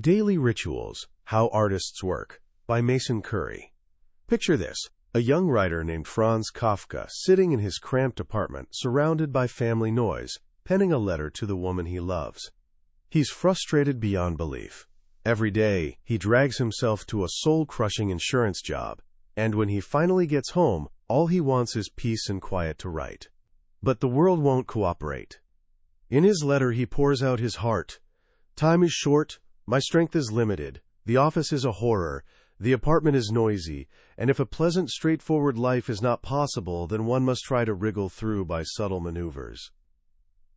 Daily Rituals, How Artists Work, by Mason Currey. Picture this, a young writer named Franz Kafka sitting in his cramped apartment, surrounded by family noise, penning a letter to the woman he loves. He's frustrated beyond belief. Every day, he drags himself to a soul-crushing insurance job, and when he finally gets home, all he wants is peace and quiet to write. But the world won't cooperate. In his letter, he pours out his heart. Time is short. My strength is limited, the office is a horror, the apartment is noisy, and if a pleasant, straightforward life is not possible, then one must try to wriggle through by subtle maneuvers.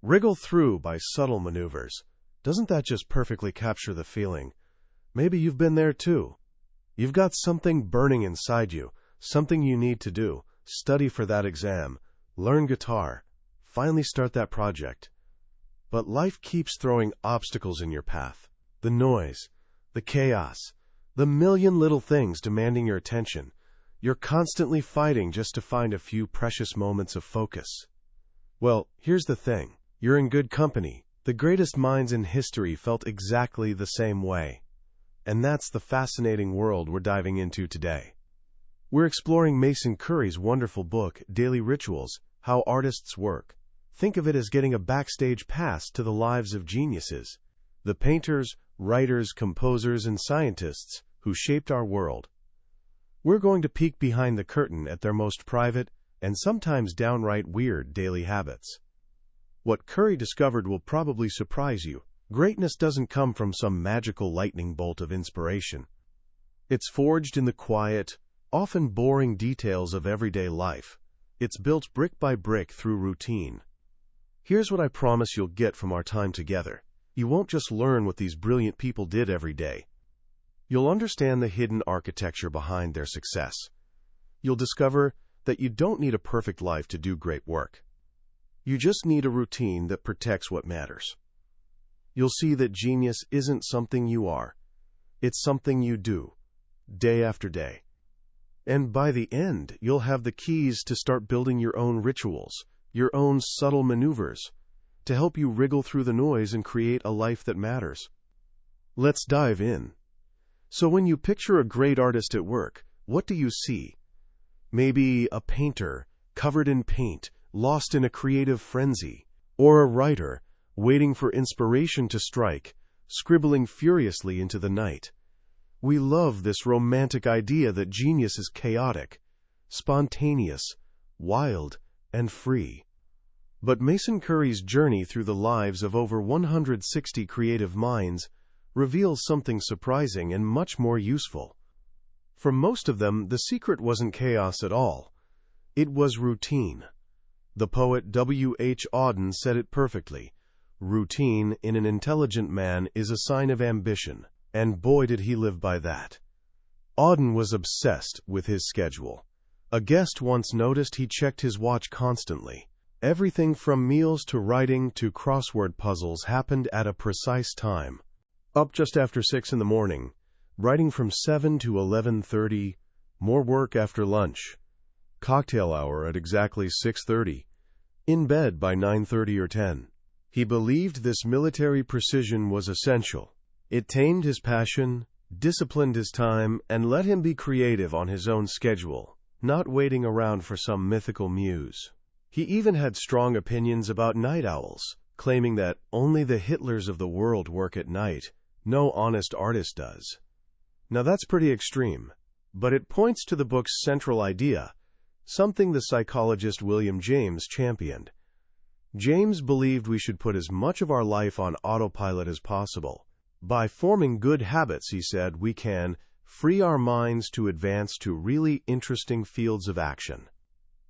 Wriggle through by subtle maneuvers. Doesn't that just perfectly capture the feeling? Maybe you've been there too. You've got something burning inside you, something you need to do, study for that exam, learn guitar, finally start that project. But life keeps throwing obstacles in your path. The noise, the chaos, the million little things demanding your attention. You're constantly fighting just to find a few precious moments of focus. Well, here's the thing. You're in good company. The greatest minds in history felt exactly the same way. And that's the fascinating world we're diving into today. We're exploring Mason Currey's wonderful book, Daily Rituals, How Artists Work. Think of it as getting a backstage pass to the lives of geniuses. The painters, writers, composers, and scientists who shaped our world. We're going to peek behind the curtain at their most private and sometimes downright weird daily habits. What Currey discovered will probably surprise you. Greatness doesn't come from some magical lightning bolt of inspiration. It's forged in the quiet, often boring details of everyday life. It's built brick by brick through routine. Here's what I promise you'll get from our time together. You won't just learn what these brilliant people did every day. You'll understand the hidden architecture behind their success. You'll discover that you don't need a perfect life to do great work. You just need a routine that protects what matters. You'll see that genius isn't something you are. It's something you do, day after day. And by the end, you'll have the keys to start building your own rituals, your own subtle maneuvers, to help you wriggle through the noise and create a life that matters. Let's dive in. So when you picture a great artist at work, what do you see? Maybe a painter, covered in paint, lost in a creative frenzy, or a writer, waiting for inspiration to strike, scribbling furiously into the night. We love this romantic idea that genius is chaotic, spontaneous, wild, and free. But Mason Currey's journey through the lives of over 160 creative minds reveals something surprising and much more useful. For most of them, the secret wasn't chaos at all. It was routine. The poet W.H. Auden said it perfectly. Routine in an intelligent man is a sign of ambition, and boy did he live by that. Auden was obsessed with his schedule. A guest once noticed he checked his watch constantly. Everything from meals to writing to crossword puzzles happened at a precise time. Up just after 6 in the morning, writing from 7 to 11:30, more work after lunch, cocktail hour at exactly 6:30, in bed by 9:30 or 10. He believed this military precision was essential. It tamed his passion, disciplined his time, and let him be creative on his own schedule, not waiting around for some mythical muse. He even had strong opinions about night owls, claiming that only the Hitlers of the world work at night. No honest artist does. Now that's pretty extreme, but it points to the book's central idea, something the psychologist William James championed. James believed we should put as much of our life on autopilot as possible. By forming good habits, he said, we can free our minds to advance to really interesting fields of action.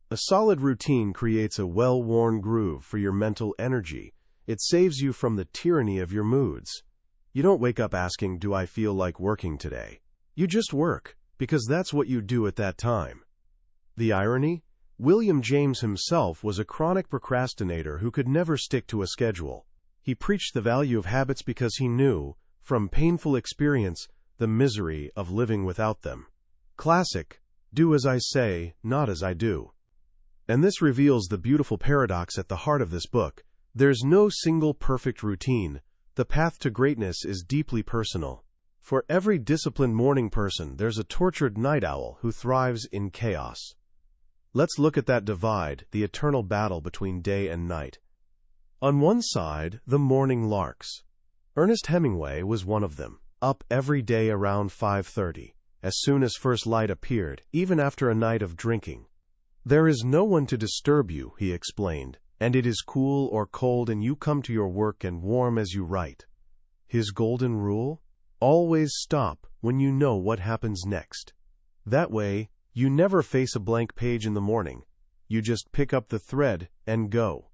A solid routine creates a well-worn groove for your mental energy. It saves you from the tyranny of your moods. You don't wake up asking, do I feel like working today? You just work, because that's what you do at that time. The irony? William James himself was a chronic procrastinator who could never stick to a schedule. He preached the value of habits because he knew, from painful experience, the misery of living without them. Classic, do as I say, not as I do. And this reveals the beautiful paradox at the heart of this book. There's no single perfect routine. The path to greatness is deeply personal. For every disciplined morning person, there's a tortured night owl who thrives in chaos. Let's look at that divide, the eternal battle between day and night. On one side, the morning larks. Ernest Hemingway was one of them, up every day around 5:30, as soon as first light appeared, even after a night of drinking. There is no one to disturb you, he explained, and it is cool or cold and you come to your work and warm as you write. His golden rule? Always stop when you know what happens next. That way, you never face a blank page in the morning. You just pick up the thread and go.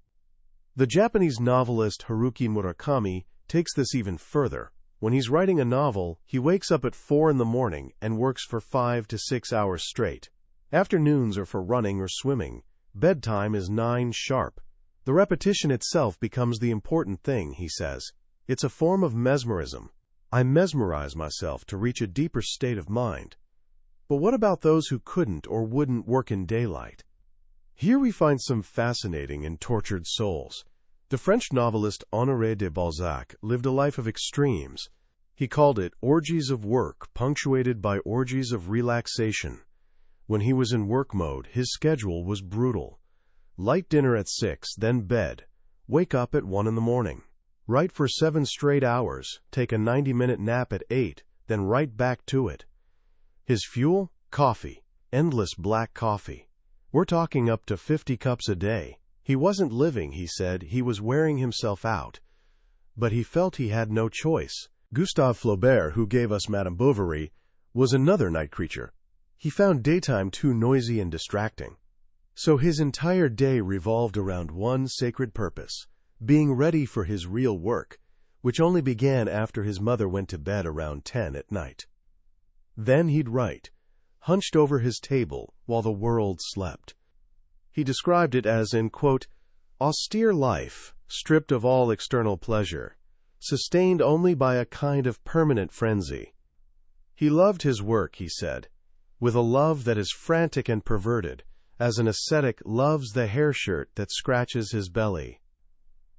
The Japanese novelist Haruki Murakami takes this even further. When he's writing a novel, he wakes up at 4 in the morning and works for 5 to 6 hours straight. Afternoons are for running or swimming. Bedtime is 9 sharp. The repetition itself becomes the important thing, he says. It's a form of mesmerism. I mesmerize myself to reach a deeper state of mind. But what about those who couldn't or wouldn't work in daylight? Here we find some fascinating and tortured souls. The French novelist Honoré de Balzac lived a life of extremes. He called it orgies of work, punctuated by orgies of relaxation. When he was in work mode, his schedule was brutal. Light dinner at 6, then bed. Wake up at 1 in the morning. Write for 7 straight hours, take a 90-minute nap at 8, then right back to it. His fuel? Coffee. Endless black coffee. We're talking up to 50 cups a day. He wasn't living, he said, he was wearing himself out. But he felt he had no choice. Gustave Flaubert, who gave us Madame Bovary, was another night creature. He found daytime too noisy and distracting. So his entire day revolved around one sacred purpose: being ready for his real work, which only began after his mother went to bed around 10 at night. Then he'd write, hunched over his table while the world slept. He described it as an, quote, austere life, stripped of all external pleasure, sustained only by a kind of permanent frenzy. He loved his work, he said, with a love that is frantic and perverted, as an ascetic loves the hair shirt that scratches his belly.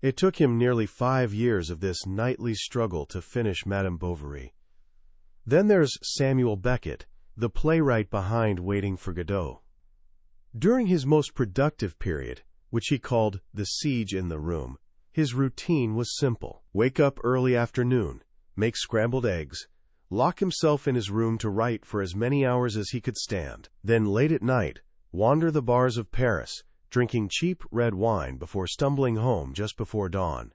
It took him nearly 5 years of this nightly struggle to finish Madame Bovary. Then there's Samuel Beckett, the playwright behind Waiting for Godot. During his most productive period, which he called the siege in the room, his routine was simple. Wake up early afternoon, make scrambled eggs, lock himself in his room to write for as many hours as he could stand. Then late at night, wander the bars of Paris, drinking cheap red wine before stumbling home just before dawn.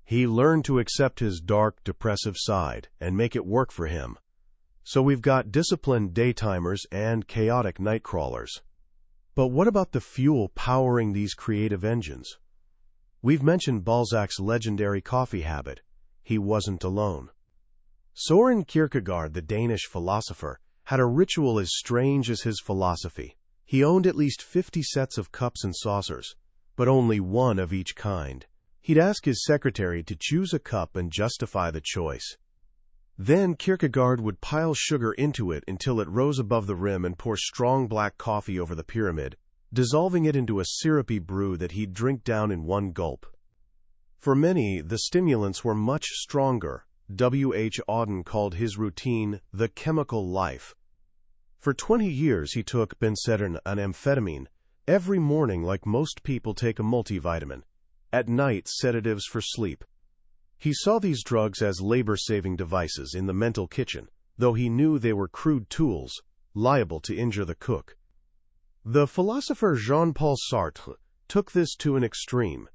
He learned to accept his dark, depressive side and make it work for him. So we've got disciplined daytimers and chaotic night crawlers. But what about the fuel powering these creative engines? We've mentioned Balzac's legendary coffee habit. He wasn't alone. Søren Kierkegaard, the Danish philosopher, had a ritual as strange as his philosophy. He owned at least 50 sets of cups and saucers, but only one of each kind. He'd ask his secretary to choose a cup and justify the choice. Then Kierkegaard would pile sugar into it until it rose above the rim and pour strong black coffee over the pyramid, dissolving it into a syrupy brew that he'd drink down in one gulp. For many, the stimulants were much stronger. W. H. Auden called his routine the chemical life. For 20 years he took Benzedrine, an amphetamine, every morning like most people take a multivitamin, at night sedatives for sleep. He saw these drugs as labor-saving devices in the mental kitchen, though he knew they were crude tools, liable to injure the cook. The philosopher Jean-Paul Sartre took this to an extreme.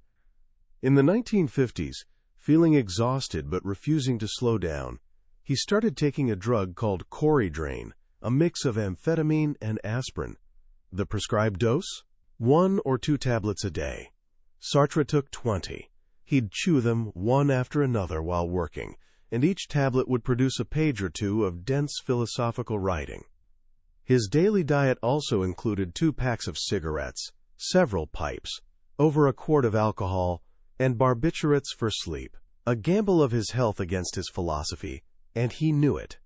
In the 1950s, feeling exhausted but refusing to slow down, he started taking a drug called Coridrain, a mix of amphetamine and aspirin. The prescribed dose? 1 or 2 tablets a day. Sartre took 20. He'd chew them one after another while working, and each tablet would produce a page or two of dense philosophical writing. His daily diet also included 2 packs of cigarettes, several pipes, over a quart of alcohol, and barbiturates for sleep. A gamble of his health against his philosophy, and he knew it.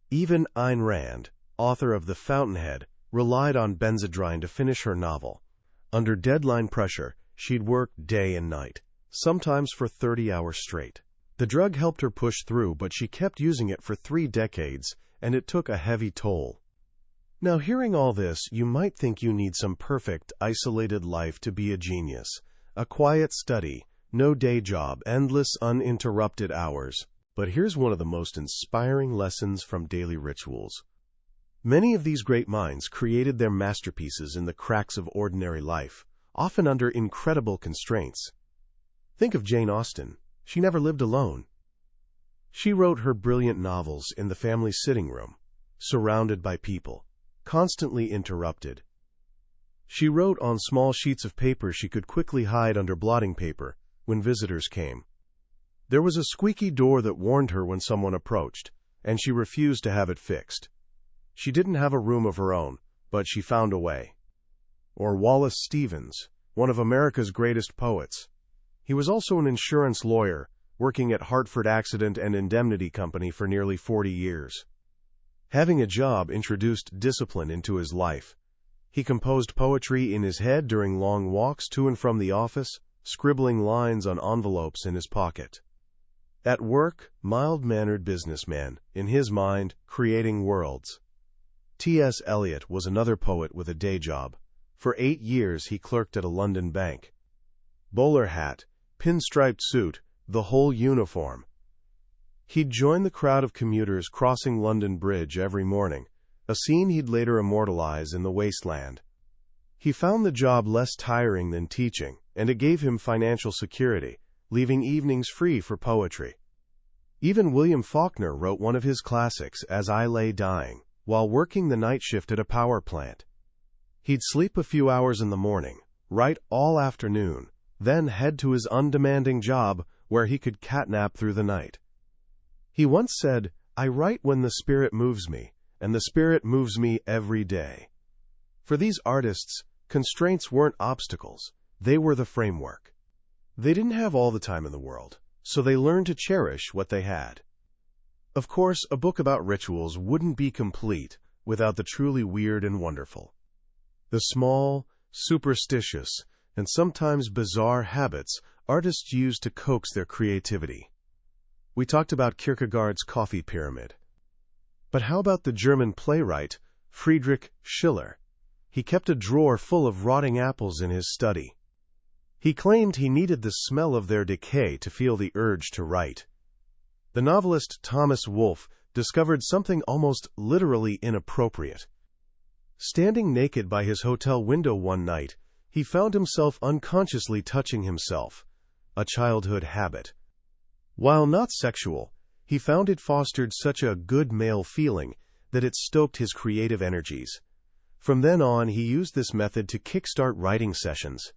Even Ayn Rand, author of The Fountainhead, relied on Benzedrine to finish her novel. Under deadline pressure, she'd work day and night, sometimes for 30 hours straight. The drug helped her push through, but she kept using it for 3 decades, and it took a heavy toll. Now, hearing all this, you might think you need some perfect, isolated life to be a genius. A quiet study, no day job, endless, uninterrupted hours. But here's one of the most inspiring lessons from daily rituals. Many of these great minds created their masterpieces in the cracks of ordinary life, often under incredible constraints. Think of Jane Austen. She never lived alone. She wrote her brilliant novels in the family sitting room, surrounded by people, constantly interrupted. She wrote on small sheets of paper she could quickly hide under blotting paper when visitors came. There was a squeaky door that warned her when someone approached, and she refused to have it fixed. She didn't have a room of her own, but she found a way. Or Wallace Stevens, one of America's greatest poets. He was also an insurance lawyer, working at Hartford Accident and Indemnity Company for nearly 40 years. Having a job introduced discipline into his life. He composed poetry in his head during long walks to and from the office, scribbling lines on envelopes in his pocket. At work, mild-mannered businessman, in his mind, creating worlds. T.S. Eliot was another poet with a day job. For 8 years he clerked at a London bank. Bowler hat, pinstriped suit, the whole uniform. He'd join the crowd of commuters crossing London Bridge every morning, a scene he'd later immortalize in The Wasteland. He found the job less tiring than teaching, and it gave him financial security, leaving evenings free for poetry. Even William Faulkner wrote one of his classics, As I Lay Dying, while working the night shift at a power plant. He'd sleep a few hours in the morning, write all afternoon, then head to his undemanding job where he could catnap through the night. He once said, I write when the spirit moves me, and the spirit moves me every day. For these artists, constraints weren't obstacles, they were the framework. They didn't have all the time in the world, so they learned to cherish what they had. Of course, a book about rituals wouldn't be complete without the truly weird and wonderful. The small, superstitious, and sometimes bizarre habits artists use to coax their creativity. We talked about Kierkegaard's coffee pyramid. But how about the German playwright Friedrich Schiller? He kept a drawer full of rotting apples in his study. He claimed he needed the smell of their decay to feel the urge to write. The novelist Thomas Wolfe discovered something almost literally inappropriate. Standing naked by his hotel window one night, he found himself unconsciously touching himself, a childhood habit. While not sexual, he found it fostered such a good male feeling that it stoked his creative energies. From then on, he used this method to kickstart writing sessions.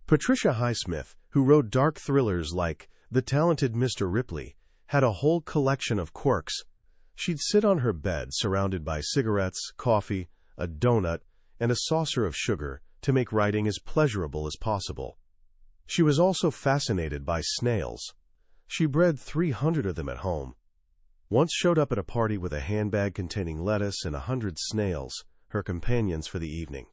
Patricia Highsmith, who wrote dark thrillers like The Talented Mr. Ripley, had a whole collection of quirks. She'd sit on her bed surrounded by cigarettes, coffee, a donut, and a saucer of sugar to make writing as pleasurable as possible. She was also fascinated by snails. She bred 300 of them at home. Once showed up at a party with a handbag containing lettuce and 100 snails, her companions for the evening.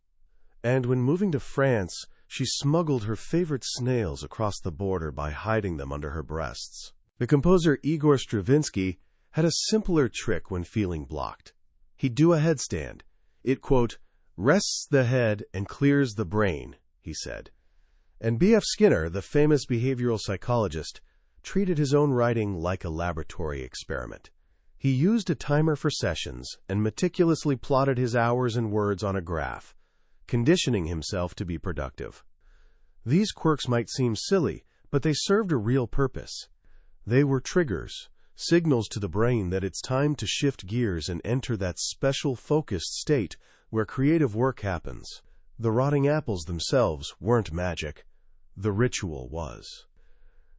And when moving to France, she smuggled her favorite snails across the border by hiding them under her breasts. The composer Igor Stravinsky had a simpler trick when feeling blocked. He'd do a headstand. It, quote, rests the head and clears the brain, he said. And B.F. Skinner, the famous behavioral psychologist, treated his own writing like a laboratory experiment. He used a timer for sessions and meticulously plotted his hours and words on a graph, conditioning himself to be productive. These quirks might seem silly, but they served a real purpose. They were triggers, signals to the brain that it's time to shift gears and enter that special focused state where creative work happens. The rotting apples themselves weren't magic. The ritual was.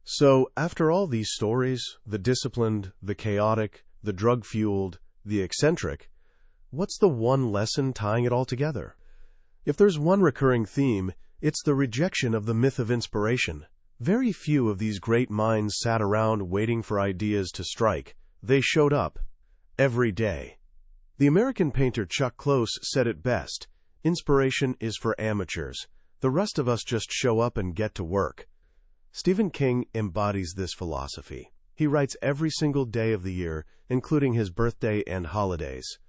So, after all these stories, the disciplined, the chaotic, the drug-fueled, the eccentric, what's the one lesson tying it all together? If there's one recurring theme, it's the rejection of the myth of inspiration. Very few of these great minds sat around waiting for ideas to strike. They showed up. Every day. The American painter Chuck Close said it best, inspiration is for amateurs. The rest of us just show up and get to work. Stephen King embodies this philosophy. He writes every single day of the year, including his birthday and holidays.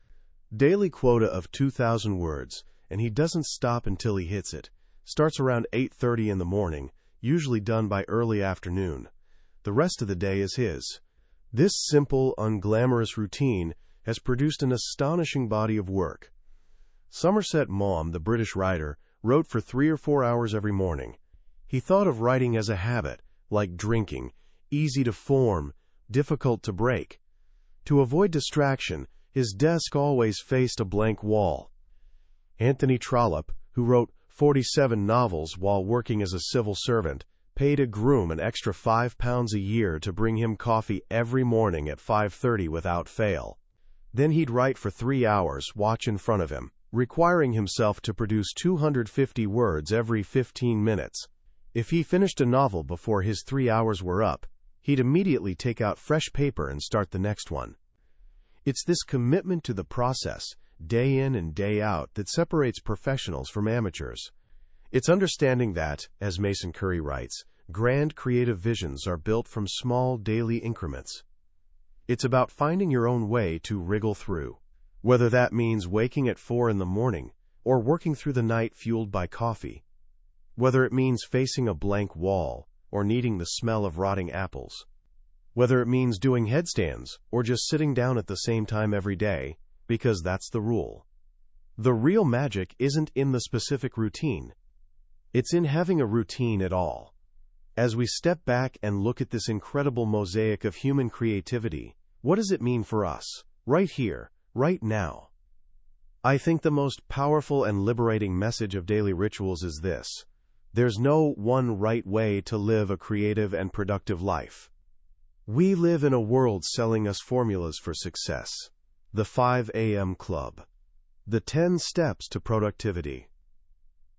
Daily quota of 2,000 words, and he doesn't stop until he hits it. Starts around 8:30 in the morning, usually done by early afternoon. The rest of the day is his. This simple, unglamorous routine has produced an astonishing body of work. Somerset Maugham, the British writer, wrote for 3 or 4 hours every morning. He thought of writing as a habit, like drinking, easy to form, difficult to break. To avoid distraction, his desk always faced a blank wall. Anthony Trollope, who wrote 47 novels while working as a civil servant, paid a groom an extra £5 a year to bring him coffee every morning at 5:30 without fail. Then he'd write for 3 hours, watch in front of him, requiring himself to produce 250 words every 15 minutes. If he finished a novel before his 3 hours were up, he'd immediately take out fresh paper and start the next one. It's this commitment to the process, day in and day out, that separates professionals from amateurs. It's understanding that, as Mason Currey writes, grand creative visions are built from small daily increments. It's about finding your own way to wriggle through, whether that means waking at 4 in the morning or working through the night fueled by coffee, whether it means facing a blank wall or needing the smell of rotting apples, whether it means doing headstands or just sitting down at the same time every day, because that's the rule. The real magic isn't in the specific routine. It's in having a routine at all. As we step back and look at this incredible mosaic of human creativity, what does it mean for us, right here, right now? I think the most powerful and liberating message of daily rituals is this: there's no one right way to live a creative and productive life. We live in a world selling us formulas for success. The 5 a.m. Club. The 10 steps to productivity.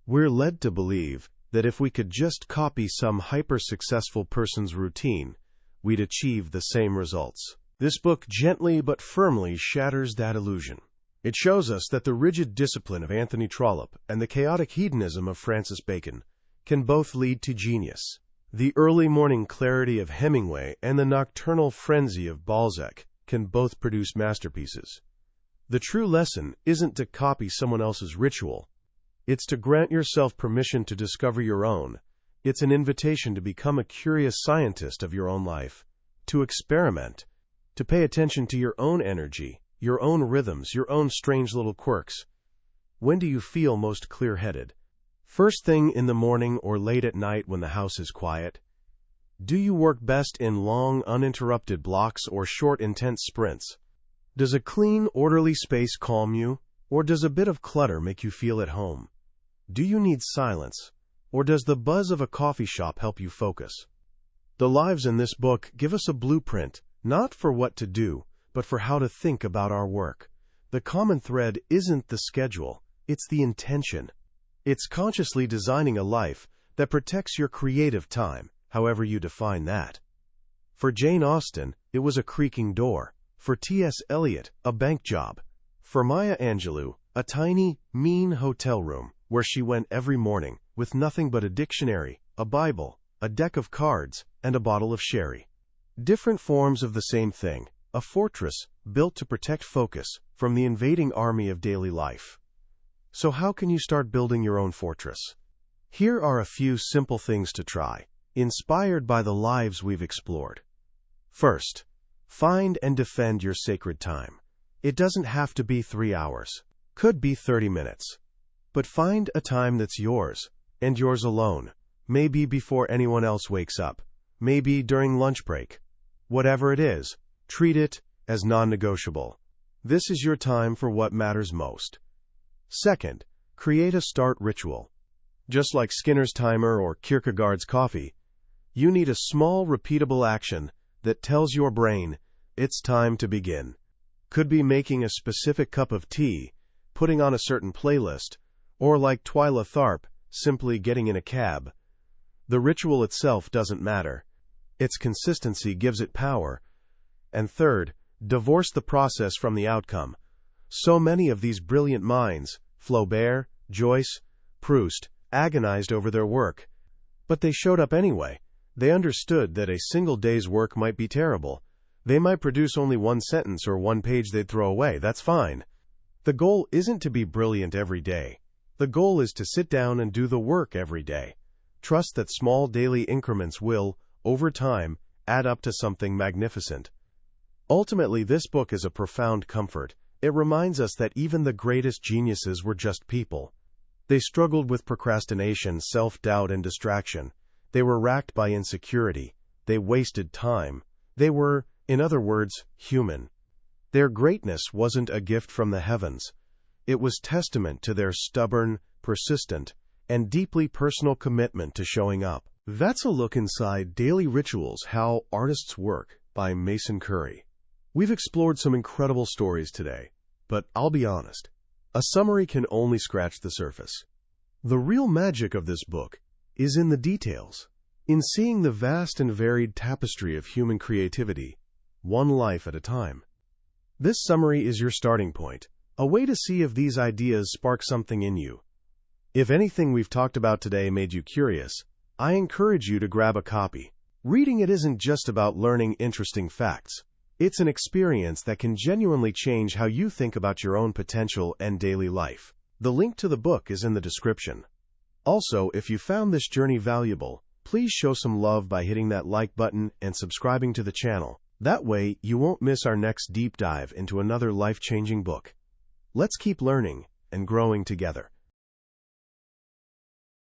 We're led to believe that if we could just copy some hyper-successful person's routine, we'd achieve the same results. This book gently but firmly shatters that illusion. It shows us that the rigid discipline of Anthony Trollope and the chaotic hedonism of Francis Bacon can both lead to genius. The early morning clarity of Hemingway and the nocturnal frenzy of Balzac can both produce masterpieces. The true lesson isn't to copy someone else's ritual. It's to grant yourself permission to discover your own. It's an invitation to become a curious scientist of your own life, to experiment, to pay attention to your own energy, your own rhythms, your own strange little quirks. When do you feel most clear-headed? First thing in the morning or late at night when the house is quiet? Do you work best in long, uninterrupted blocks or short, intense sprints? Does a clean, orderly space calm you, or does a bit of clutter make you feel at home? Do you need silence, or does the buzz of a coffee shop help you focus? The lives in this book give us a blueprint, not for what to do, but for how to think about our work. The common thread isn't the schedule, it's the intention. It's consciously designing a life that protects your creative time, however you define that. For Jane Austen, it was a creaking door. For T.S. Eliot, a bank job. For Maya Angelou, a tiny, mean hotel room where she went every morning with nothing but a dictionary, a Bible, a deck of cards, and a bottle of sherry. Different forms of the same thing, a fortress built to protect focus from the invading army of daily life. So how can you start building your own fortress? Here are a few simple things to try, inspired by the lives we've explored. First, find and defend your sacred time. It doesn't have to be 3 hours. Could be 30 minutes. But find a time that's yours, and yours alone. Maybe before anyone else wakes up. Maybe during lunch break. Whatever it is, treat it as non-negotiable. This is your time for what matters most. Second, create a start ritual. Just like Skinner's timer or Kierkegaard's coffee, you need a small, repeatable action that tells your brain, it's time to begin. Could be making a specific cup of tea, putting on a certain playlist, or like Twyla Tharp, simply getting in a cab. The ritual itself doesn't matter. Its consistency gives it power. And third, divorce the process from the outcome. So many of these brilliant minds, Flaubert, Joyce, Proust, agonized over their work. But they showed up anyway. They understood that a single day's work might be terrible. They might produce only one sentence or one page they'd throw away. That's fine. The goal isn't to be brilliant every day. The goal is to sit down and do the work every day. Trust that small daily increments will, over time, add up to something magnificent. Ultimately, this book is a profound comfort. It reminds us that even the greatest geniuses were just people. They struggled with procrastination, self-doubt, and distraction. They were racked by insecurity. They wasted time. They were, in other words, human. Their greatness wasn't a gift from the heavens. It was testament to their stubborn, persistent, and deeply personal commitment to showing up. That's a look inside Daily Rituals: How Artists Work by Mason Currey. We've explored some incredible stories today, but I'll be honest, a summary can only scratch the surface. The real magic of this book is in the details, in seeing the vast and varied tapestry of human creativity, one life at a time. This summary is your starting point, a way to see if these ideas spark something in you. If anything we've talked about today made you curious, I encourage you to grab a copy. Reading it isn't just about learning interesting facts. It's an experience that can genuinely change how you think about your own potential and daily life. The link to the book is in the description. Also, if you found this journey valuable, please show some love by hitting that like button and subscribing to the channel. That way, you won't miss our next deep dive into another life-changing book. Let's keep learning and growing together.